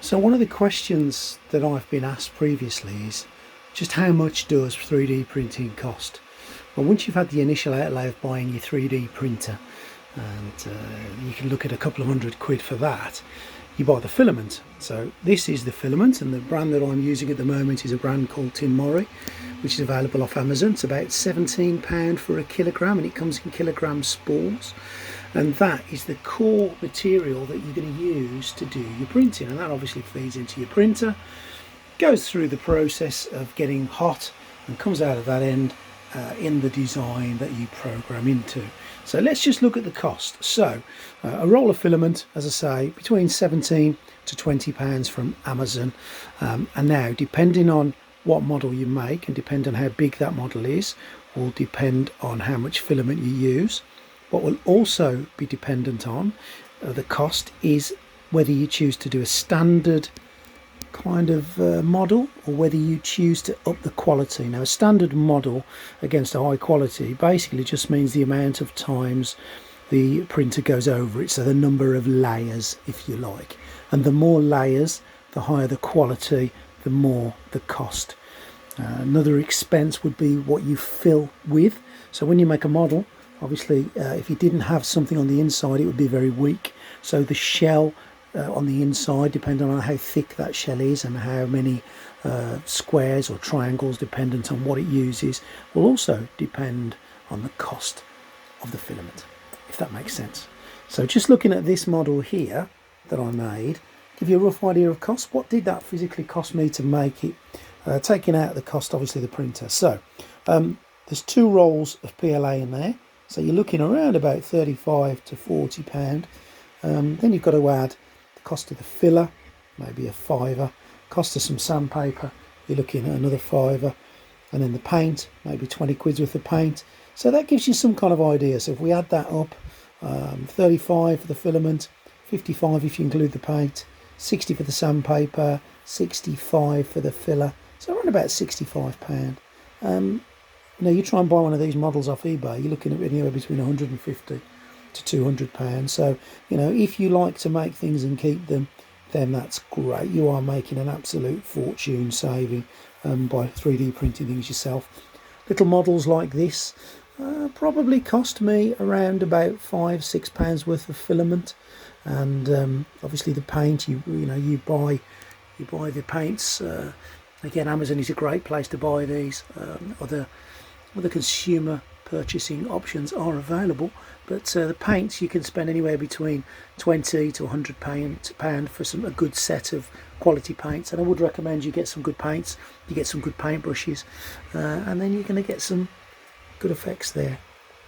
So one of the questions that I've been asked previously is just how much does 3D printing cost? Well, once you've had the initial outlay of buying your 3D printer, and you can look at a couple of £100 for that, you buy the filament. So this is the filament, and the brand that I'm using at the moment is a brand called Tinmori, which is available off Amazon. It's about £17 for a kilogram, and it comes in kilogram spools. And that is the core material that you're going to use to do your printing, and that obviously feeds into your printer, goes through the process of getting hot, and comes out of that end in the design that you program into. So let's just look at the cost. So a roll of filament, as I say, between 17 to 20 pounds from Amazon. And now, depending on what model you make and depending on how big that model is, will depend on how much filament you use. What will also be dependent on the cost is whether you choose to do a standard kind of model, or whether you choose to up the quality. Now, a standard model against a high quality basically just means the amount of times the printer goes over it, so the number of layers, if you like. And the more layers, the higher the quality, the more the cost. Another expense would be what you fill with. So when you make a model, obviously if you didn't have something on the inside, it would be very weak. So the shell on the inside, depending on how thick that shell is and how many squares or triangles, dependent on what it uses, will also depend on the cost of the filament, if that makes sense. So just looking at this model here that I made, give you a rough idea of cost. What did that physically cost me to make it, taking out the cost, obviously, the printer. So there's 2 rolls of PLA in there, so you're looking around about 35 to 40 pound. Then you've got to add cost of the filler, maybe a £5, cost of some sandpaper, you're looking at another £5, and then the paint, maybe 20 quid's worth of paint. So that gives you some kind of idea. So if we add that up, 35 for the filament, 55 if you include the paint, 60 for the sandpaper, 65 for the filler, so around about £65. You try and buy one of these models off eBay, you're looking at anywhere between 150 to £200. So if you like to make things and keep them, then that's great. You are making an absolute fortune saving by 3D printing things yourself. Little models like this probably cost me around about £5-6 worth of filament, and obviously the paint, you buy the paints. Again, Amazon is a great place to buy these. Other consumer purchasing options are available, but the paints, you can spend anywhere between £20 to £100 for a good set of quality paints. And I would recommend you get some good paints, you get some good paint brushes, and then you're going to get some good effects there,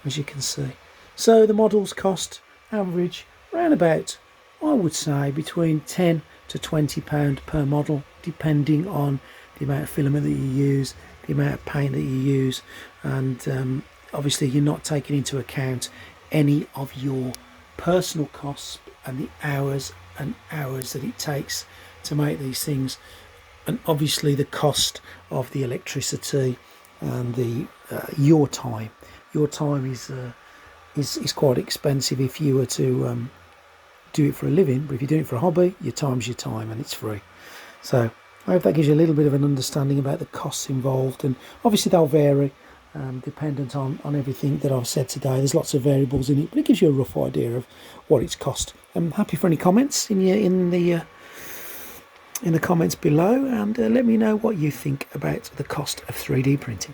as you can see. So the models cost average around about, I would say, between £10 to £20 per model, depending on the amount of filament that you use, the amount of paint that you use, and obviously you're not taking into account any of your personal costs and the hours and hours that it takes to make these things, and obviously the cost of the electricity and the your time. Your time is quite expensive if you were to do it for a living, but if you're doing it for a hobby, your time's your time and it's free. So I hope that gives you a little bit of an understanding about the costs involved, and obviously they'll vary dependent on everything that I've said today. There's lots of variables in it, but it gives you a rough idea of what it's cost. I'm happy for any comments in the comments below, and let me know what you think about the cost of 3D printing.